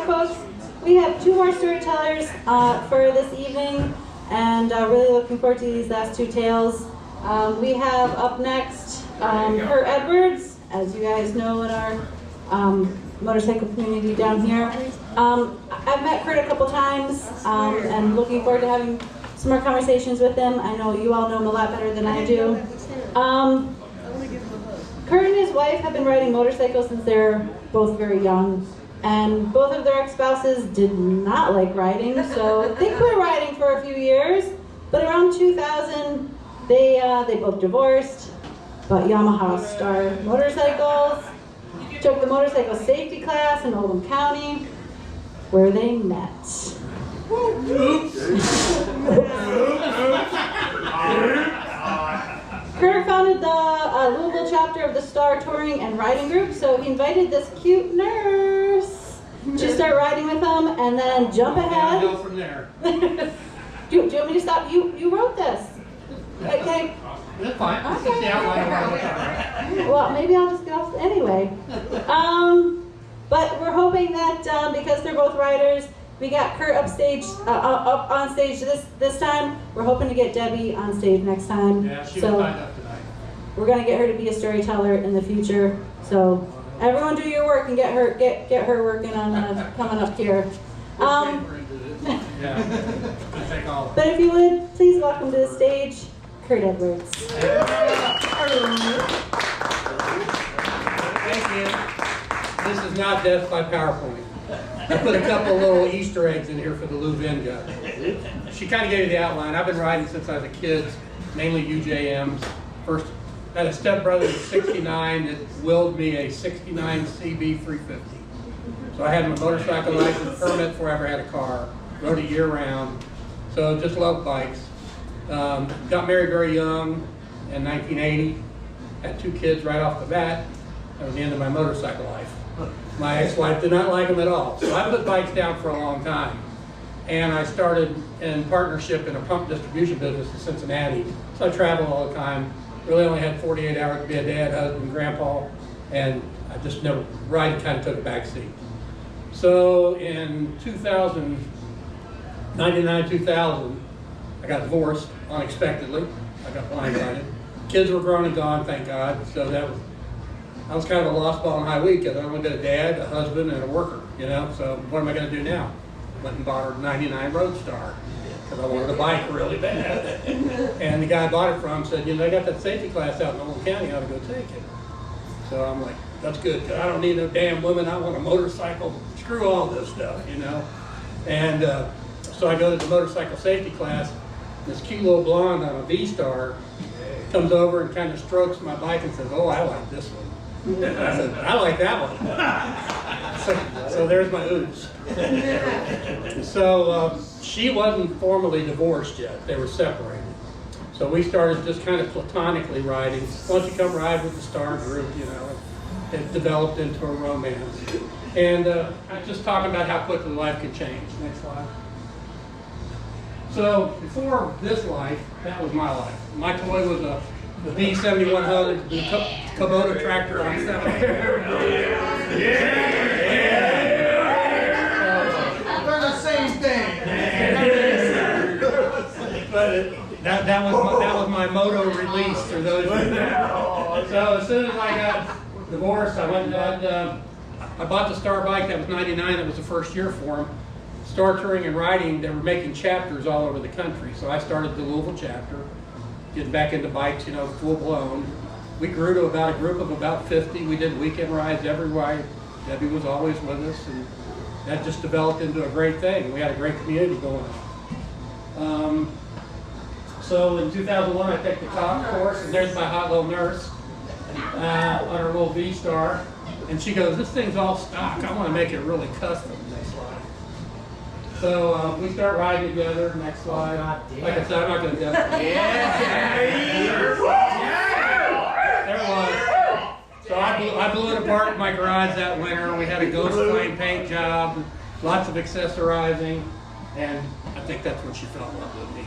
folks. We have 2 more storytellers for this evening, and really looking forward to these last 2 tales. We have up next Curt Edwards, as you guys know in our motorcycle community down here. I've met Curt a couple times, and looking forward to having some more conversations with him. I know you all know him a lot better than I do. Curt and his wife have been riding motorcycles since they're both very young, and both of their ex-spouses did not like riding, so they quit riding for a few years. But around 2000, they both divorced, bought Yamaha Star motorcycles, took the motorcycle safety class in Oldham County, where they met. Curt founded the Louisville chapter of the Star Touring and Riding Group, so he invited this cute nurse to start riding with him, and then jump ahead. Go from there. do you want me to stop? You wrote this. Okay. That's fine. Okay. This is the outline of our time. Well, maybe I'll just get off anyway. But we're hoping that because they're both riders, we got Curt up on stage this time. We're hoping to get Debbie on stage next time. Yeah, she was tied up tonight. We're gonna get her to be a storyteller in the future. So everyone do your work and get her working on coming up here. Yeah. Take all. But if you would, please welcome to the stage, Curt Edwards. Thank you. This is not death by PowerPoint. I put a couple little Easter eggs in here for the Lou Vin guy. She kind of gave you the outline. I've been riding since I was a kid, mainly UJMs. First, I had a stepbrother in '69 that willed me a '69 CB 350. So I had my motorcycle license permit before I ever had a car. Rode it year round. So just loved bikes. Got married very young in 1980. Had 2 kids right off the bat. That was the end of my motorcycle life. My ex-wife did not like them at all. So I put bikes down for a long time. And I started in partnership in a pump distribution business in Cincinnati. So I traveled all the time. Really only had 48 hours to be a dad, husband, grandpa. And I just never, riding kind of took a back seat. So in 1999-2000, I got divorced unexpectedly. I got blindsided. Kids were grown and gone, thank God. So I was kind of a lost ball in high week because I've only been a dad, a husband, and a worker, you know. So what am I going to do now? Went and bought her '99 Roadstar because I wanted a bike really bad. And the guy I bought it from said, you know, they got that safety class out in Oldham County, I ought to go take it. So I'm like, that's good, because I don't need no damn women, I want a motorcycle. Screw all this stuff, you know. And so I go to the motorcycle safety class. This cute little blonde on a V-Star comes over and kind of strokes my bike and says, oh, I like this one. I said, I like that one. So there's my ooze. So she wasn't formally divorced yet. They were separated. So we started just kind of platonically riding. Why don't you come ride with the Star group, you know. It developed into a romance. And I'm just talking about how quickly life can change. Next slide. So before this life, that was my life. My toy was the B7100, the Kubota tractor on 7. They're the same thing. But that was my moto release for those. So as soon as I got divorced, I went and I bought the Star bike. That was '99. That was the first year for them. Star Touring and Riding, they were making chapters all over the country. So I started the Louisville chapter, getting back into bikes, you know, full blown. We grew to about a group of about 50. We did weekend rides everywhere. Debbie was always with us, and that just developed into a great thing. We had a great community going on. So in 2001, I took the top course, and there's my hot little nurse on her little V-Star. And she goes, this thing's all stock. I want to make it really custom. Next slide. So we start riding together. Next slide. Like I said, I'm not going to definitely. There it was. So I blew it apart in my garage that winter. We had a ghost flame paint job, lots of accessorizing, and I think that's when she fell in love with me.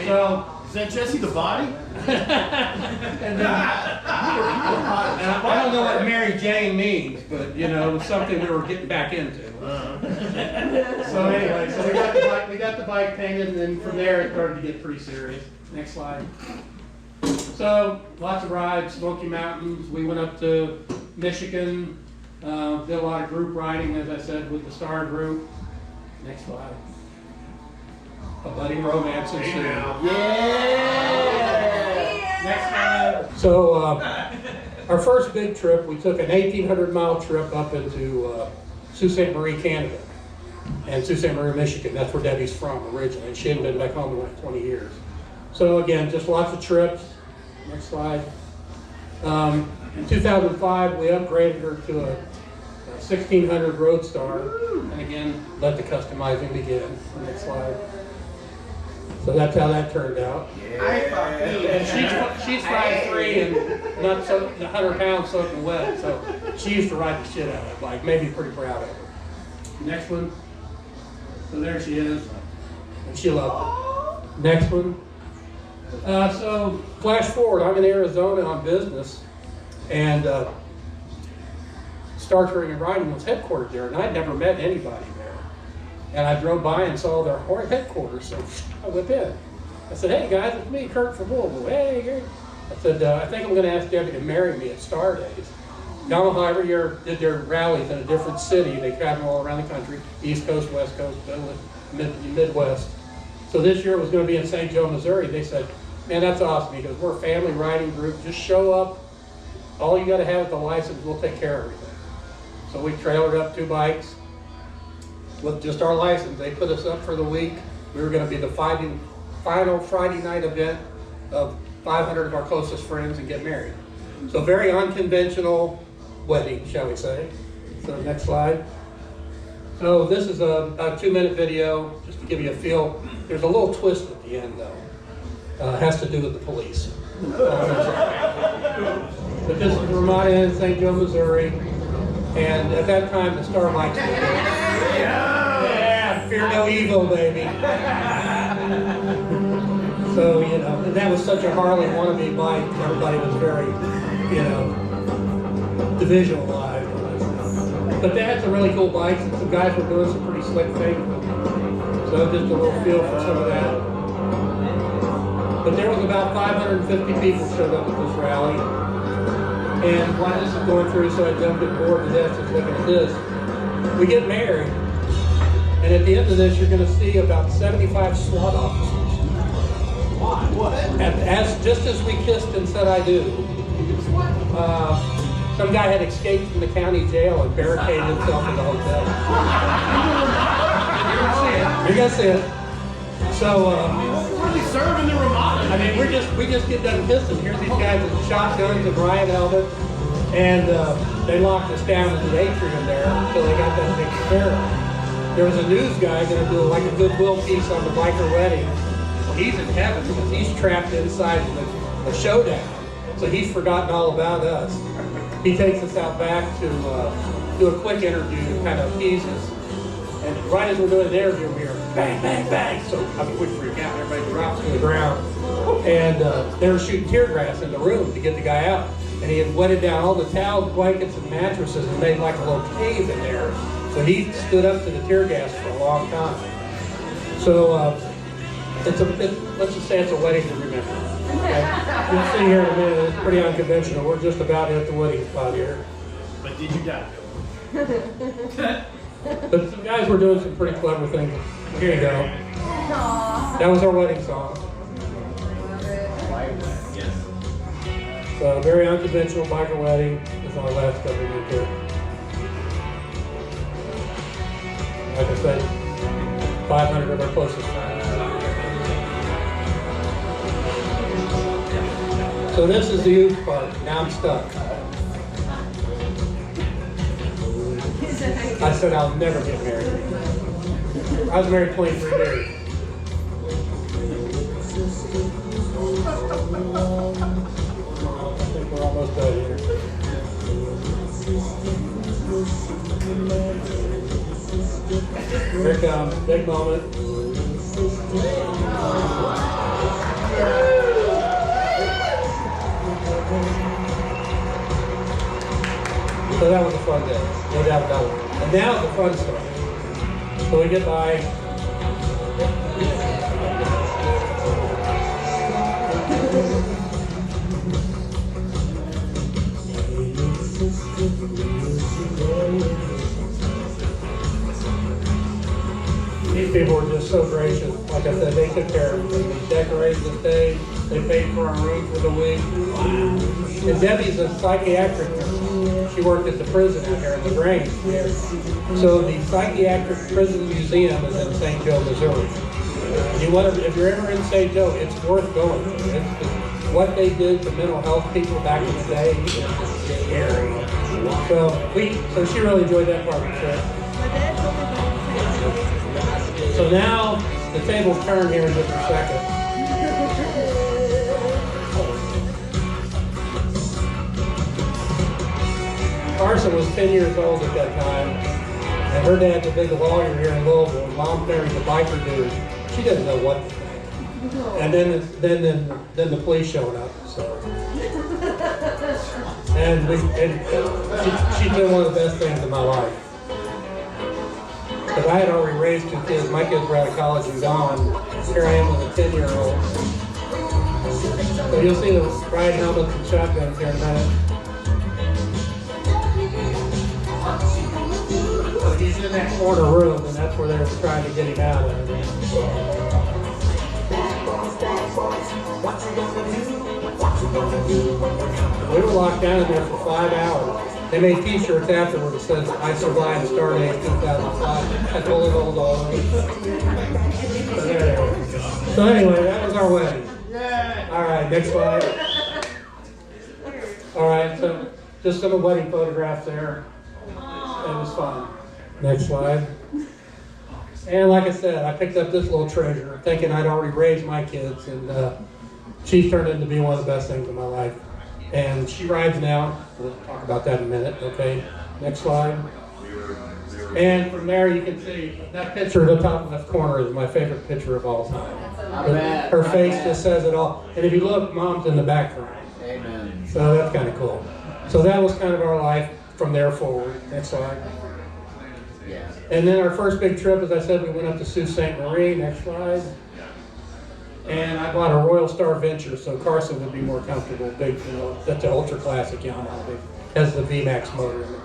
So that Jesse the body? And then, I don't know what Mary Jane means, but you know, it was something we were getting back into. So anyway, so we got the bike painted, and then from there it started to get pretty serious. Next slide. So lots of rides, Smoky Mountains. We went up to Michigan, did a lot of group riding, as I said, with the Star Group. Next slide. A budding romance ensued. Next slide. So our first big trip, we took an 1,800-mile trip up into Sault Ste. Marie, Canada, and Sault Ste. Marie, Michigan. That's where Debbie's from originally. She hadn't been back home in like 20 years. So again, just lots of trips. Next slide. In 2005, we upgraded her to a 1600 Roadstar, and again, let the customizing begin. Next slide. So that's how that turned out. And she's 5'3" and not 100 pounds soaking wet, so she used to ride the shit out of that bike. Made me pretty proud of her. Next one. So there she is, and she loved it. Next one. So flash forward, I'm in Arizona on business, and Star Touring and Riding was headquartered there, and I'd never met anybody there. And I drove by and saw their headquarters, so I went in. I said, hey guys, it's me, Curt from Louisville. Hey, Gary. I said, I think I'm going to ask Debbie to marry me at Star Days. Yamaha every year did their rallies in a different city. They travel all around the country, East Coast, West Coast, Midwest. So this year it was going to be in St. Joe, Missouri. They said, man, that's awesome, because we're a family riding group. Just show up. All you got to have is the license. We'll take care of everything. So we trailered up 2 bikes with just our license. They put us up for the week. We were going to be the final Friday night event of 500 of our closest friends and get married. So very unconventional wedding, shall we say. So next slide. So this is a 2-minute video, just to give you a feel. There's a little twist at the end, though. It has to do with the police. But this is Ramada in St. Joe, Missouri. And at that time, the Star bikes were good. Yeah, fear no evil, baby. So, you know, and that was such a Harley wannabe bike. Everybody was very, you know, divisionalized. But they had some really cool bikes, and some guys were doing some pretty slick things. So just a little feel for some of that. But there was about 550 people showed up at this rally. And while this is going through, so I jumped at board to death just looking at this. We get married, and at the end of this, you're going to see about 75 SWAT officers. What? Just as we kissed and said I do. Some guy had escaped from the county jail and barricaded himself in the hotel. You're gonna see it. So, really serving the Ramada. I mean, we just get done kissing. Here's these guys with shotguns and riot helmets, and they locked us down in the atrium there until they got that taken care of. There was a news guy gonna do like a goodwill piece on the biker wedding. Well, he's in heaven because he's trapped inside the showdown. So he's forgotten all about us. He takes us out back to do a quick interview to kind of appease us. And right as we're doing the interview, we hear bang, bang, bang. So I mean, we freak out. Everybody drops to the ground. And they were shooting tear gas in the room to get the guy out. And he had wetted down all the towels, blankets, and mattresses and made like a little cave in there. So he stood up to the tear gas for a long time. So let's just say it's a wedding to remember. Okay. You'll see here in a minute, it's pretty unconventional. We're just about at the wedding spot here. But did you die? But some guys were doing some pretty clever things. Here you go. That was our wedding song. So very unconventional biker wedding. This is our last couple we did here. Like I said, 500 of our closest friends. So this is the youth part. Now I'm stuck. I said I'll never get married. I was married 23 years. I think we're almost done here. Here it comes. Big moment. So that was a fun day, no doubt about it. And now the fun starts. So we get by. These people were just so gracious. Like I said, they took care of me. They decorated the stage. They paid for our room for the week. And Debbie's a psychiatric nurse. She worked at the prison out here in the Grange. So the Psychiatric Prison Museum is in St. Joe, Missouri. If you're ever in St. Joe, it's worth going. What they did to mental health people back in the day is scary. So she really enjoyed that part of the trip. So now the tables turn here in just a second. Carson was 10 years old at that time, and her dad's a big lawyer here in Louisville, and Mom married a biker dude. She didn't know what to think. And then the police showed up. So, and she's been one of the best things in my life. Because I had already raised 2 kids. My kids were out of college and gone. Here I am with a 10-year-old. So you'll see the ride helmets and shotguns here in a minute. So he's in that corner room, and that's where they're trying to get him out of. We were locked down in there for 5 hours. They made t-shirts afterward that says, "I survived Stardate 2005. I told it all over. So anyway, that was our wedding. All right, next slide. All right, so just some wedding photographs there. It was fun. Next slide. And like I said, I picked up this little treasure thinking I'd already raised my kids, and she's turned into be one of the best things in my life. And she rides now. We'll talk about that in a minute, okay? Next slide. And from there you can see that picture in the top left corner is my favorite picture of all time. Her face just says it all. And if you look, Mom's in the background. Amen. So that's kind of cool. So that was kind of our life from there forward. Next slide. Yeah. And then our first big trip, as I said, we went up to Sault Ste. Marie. Next slide. And I bought a Royal Star Venture so Carson would be more comfortable. Big, that's an ultra classic Yamaha. It has the VMAX motor in it.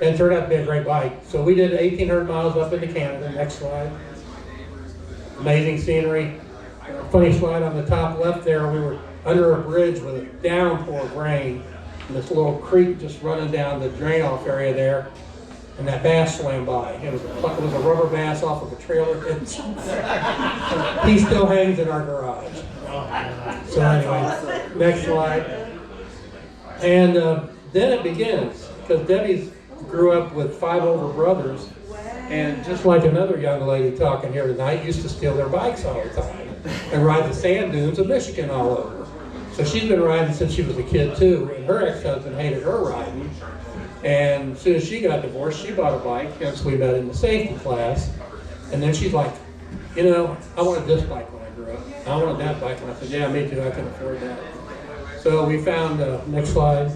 And it turned out to be a great bike. So we did 1,800 miles up into Canada. Next slide. Amazing scenery. Funny slide on the top left there. We were under a bridge with a downpour of rain. And this little creek just running down the drain-off area there. And that bass swam by. It was a rubber bass off of a trailer. He still hangs in our garage. So anyway, next slide. And then it begins, because Debbie grew up with 5 older brothers, and just like another young lady talking here tonight, used to steal their bikes all the time and ride the sand dunes of Michigan all over. So she's been riding since she was a kid too, and her ex-husband hated her riding. And as soon as she got divorced, she bought a bike, hence we met in the safety class. And then she's like, you know, I wanted this bike when I grew up. I wanted that bike. And I said, yeah, me too, I can afford that. So we found, next slide,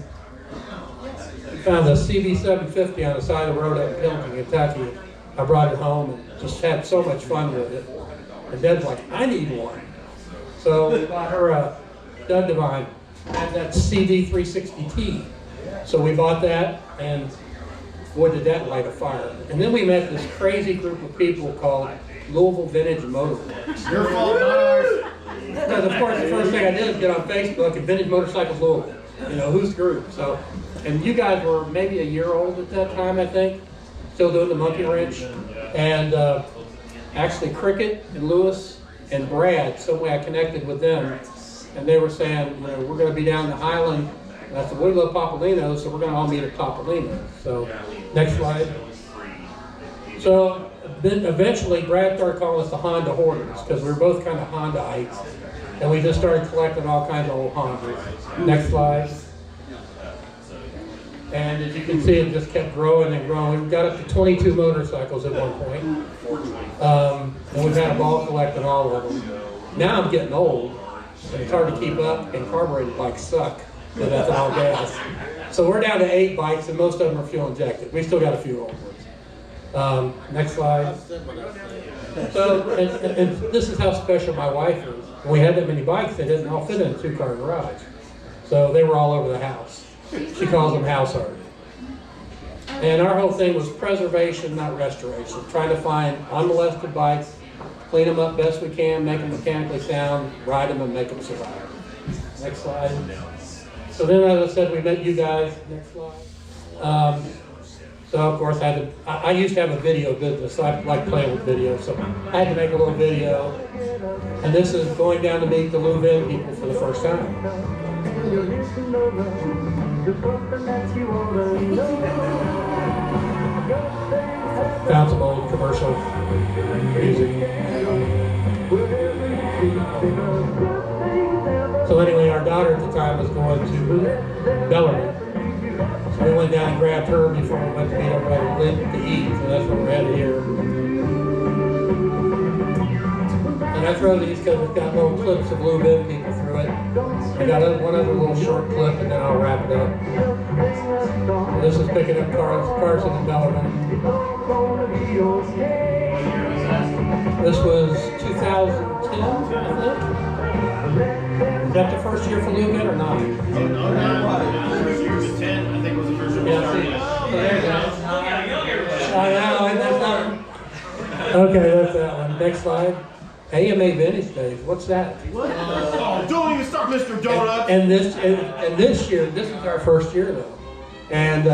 we found a CB750 on the side of the road up in Pilton, Kentucky. I brought it home and just had so much fun with it. And Deb's like, I need one. So we bought her a Dud Divine, had that CD360T. So we bought that, and boy, did that light a fire. And then we met this crazy group of people called Louisville Vintage Motorcycles. Your fault, not ours. Because of course the first thing I did is get on Facebook and Vintage Motorcycles Louisville. You know, who's the group? So, and you guys were maybe a year old at that time, I think, still doing the monkey wrench. And actually Cricket and Lewis and Brad, some way I connected with them, and they were saying, you know, we're going to be down the Highland. And I said, we love Popolino, so we're going to all meet at Popolino. So, next slide. So, then eventually Brad started calling us the Honda Hoarders, because we were both kind of Hondaites. And we just started collecting all kinds of old Hondas. Next slide. And as you can see, it just kept growing and growing. We got up to 22 motorcycles at one point. And we've had a ball collecting all of them. Now I'm getting old, and it's hard to keep up, and carbureted bikes suck with ethanol gas. So we're down to 8 bikes, and most of them are fuel injected. We still got a few old ones. Next slide. So, and this is how special my wife is. When we had that many bikes, they didn't all fit in a 2-car garage. So they were all over the house. She calls them house art. And our whole thing was preservation, not restoration. Trying to find unmolested bikes, clean them up best we can, make them mechanically sound, ride them, and make them survive. Next slide. So then, as I said, we met you guys. Next slide. So of course, I used to have a video business, so I like playing with video. So I had to make a little video. And this is going down to meet the Louvain people for the first time. Found some old commercial music. So anyway, our daughter at the time was going to Bellarmine. So we went down and grabbed her before we went to meet everybody to eat. So that's what we're headed here. And I throw these because it's got little clips of Louvain people through it. I got one other little short clip and then I'll wrap it up. So this is picking up Carson and Bellarmine. This was 2010, I think. Is that the first year for Louvain or not? No, the first year was 10. I think it was the first year. Yeah, see. So there you go. I know, and that's not. Okay, that's that one. Next slide. AMA Vintage Days. What's that? What? Oh, don't even start, Mr. Donut. And this year, this is our first year though. And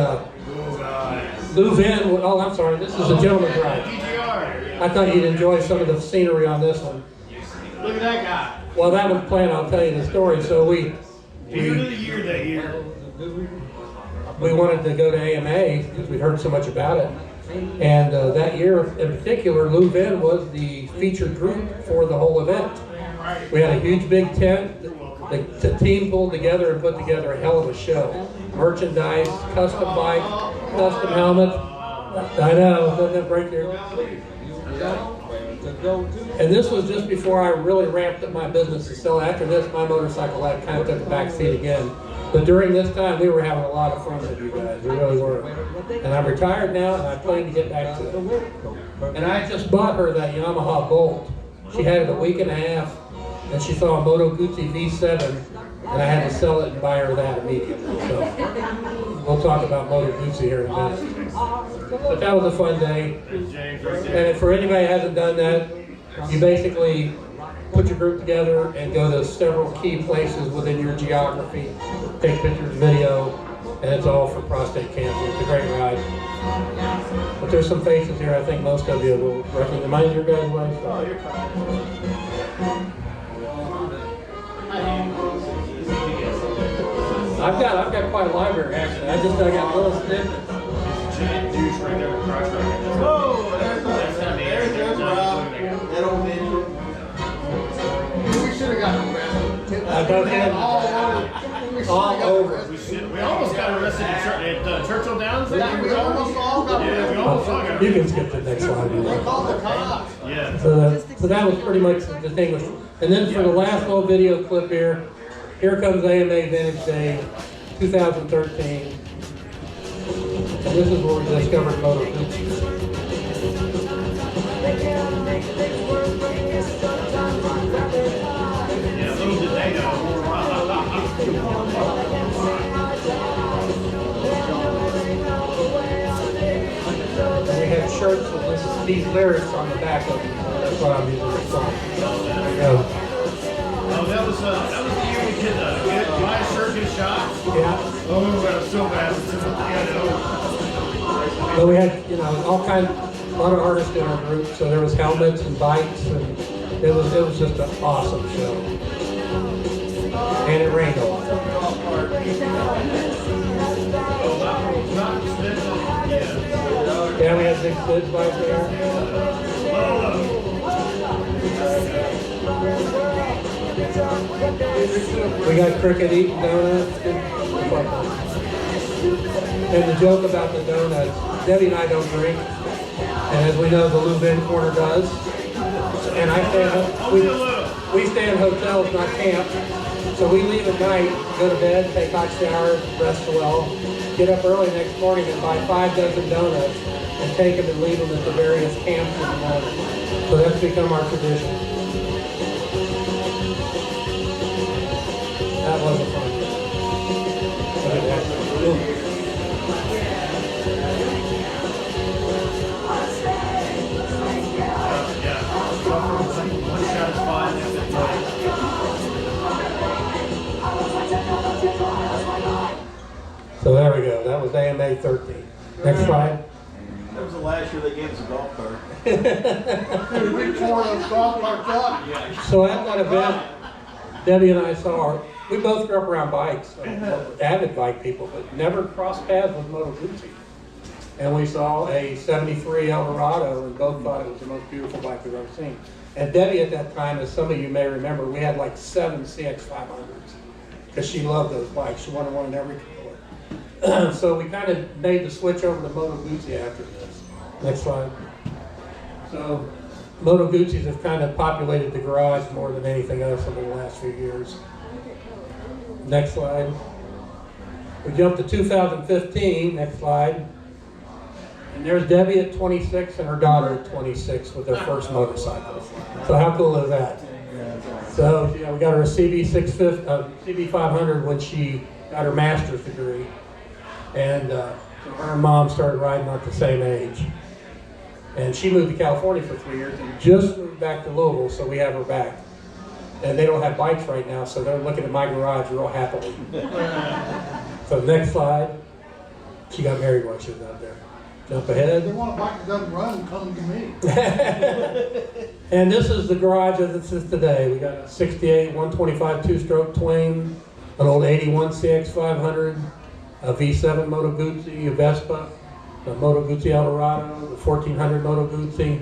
Louvain. Oh, I'm sorry. This is a gentleman's ride. PGR. I thought you'd enjoy some of the scenery on this one. Look at that guy. Well, that was planned. I'll tell you the story. So Year of the year that year. we wanted to go to AMA because we'd heard so much about it. And that year in particular, Louvain was the featured group for the whole event. We had a huge big tent. The team pulled together and put together a hell of a show. Merchandise, custom bike, custom helmet. I know, doesn't that break your... And this was just before I really ramped up my business to sell. After this, my motorcycle life kind of took a back seat again. But during this time, we were having a lot of fun with you guys. We really were. And I'm retired now, and I plan to get back to it. And I just bought her that Yamaha Bolt. She had it a week and a half, and she saw a Moto Guzzi V7, and I had to sell it and buy her that immediately. So we'll talk about Moto Guzzi here in a minute. But that was a fun day. And for anybody who hasn't done that, you basically put your group together and go to several key places within your geography, take pictures, video, and it's all for prostate cancer. It's a great ride. But there's some faces here I think most of you will recognize. Am I in your guys' way? Oh, you're I've got quite a library actually. I got little snippets. giant douche right there with crotch right there. Oh, there's Rob. That old man. We should have gotten arrested. I both had all over. We almost got arrested at Churchill Downs. Yeah, we almost all got Yeah, we arrested. almost all got You arrested. can skip to the next slide. They called the cops. Yeah. So that was pretty much the thing. And then for the last little video clip here comes AMA Vintage Day 2013. And this is where we discovered Moto Guzzi. Yeah, little did they know. And we had shirts with these lyrics on the back of them. That's why I'm using this song. There you go. Oh, that was the year we did buy a shirt, get shot. Yeah. Oh, that was so bad. But we had, all kinds, a lot of artists in our group. So there was helmets and bikes, and it was just an awesome show. And it rained a lot. Yeah, we had big kids right there. We got Cricket eating donuts. And the joke about the donuts, Debbie and I don't drink. And as we know, the Louvain corner does. And I say, we stay in hotels, not camp. So we leave at night, go to bed, take hot showers, rest well, get up early next morning and buy 5 dozen donuts and take them and leave them at the various camps in the morning. So that's become our tradition. That was a fun trip. One shot is fine. So there we go. That was AMA 13. Next slide. That was the last year they gave us a golf cart. Dude, we tore those golf carts up. So at that event, Debbie and I saw we both grew up around bikes, avid bike people, but never crossed paths with Moto Guzzi. And we saw a 73 Eldorado and both thought it was the most beautiful bike we've ever seen. And Debbie at that time, as some of you may remember, we had like 7 CX500s because she loved those bikes. She wanted one in every color. So we kind of made the switch over to Moto Guzzi after this. Next slide. So Moto Guzzis have kind of populated the garage more than anything else over the last few years. Next slide. We jump to 2015. Next slide. And there's Debbie at 26 and her daughter at 26 with their first motorcycle. So how cool is that? So yeah, we got her a CB500 when she got her master's degree. And her and mom started riding at the same age. And she moved to California for 3 years and just moved back to Louisville, so we have her back. And they don't have bikes right now, so they're looking at my garage real happily. So next slide. She got married while she was out there. Jump ahead. They want a bike that doesn't run, come to me. And this is the garage as it sits today. We got a 68 125 two-stroke twin, an old 81 CX500, a V7 Moto Guzzi, a Vespa, a Moto Guzzi Eldorado, the 1400 Moto Guzzi.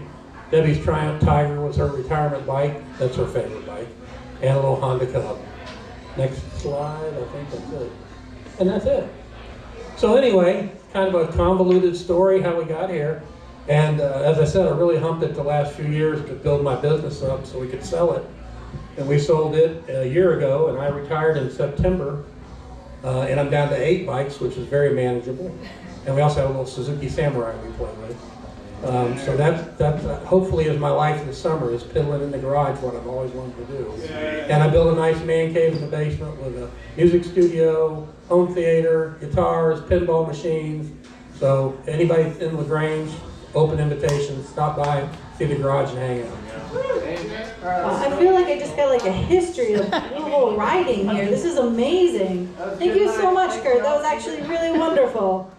Debbie's Triumph Tiger was her retirement bike. That's her favorite bike. And a little Honda Cub. Next slide, I think that's it. And that's it. So anyway, kind of a convoluted story how we got here. And as I said, I really humped it the last few years to build my business up so we could sell it. And we sold it a year ago, and I retired in September. And I'm down to 8 bikes, which is very manageable. And we also have a little Suzuki Samurai we play with. So that hopefully is my life in the summer, is piddling in the garage, what I've always wanted to do. And I built a nice man cave in the basement with a music studio, home theater, guitars, pinball machines. So anybody in LaGrange, open invitation, stop by, see the garage and hang out. I feel like I just got like a history of Louisville riding here. This is amazing. Thank you so much, Curt. That was actually really wonderful.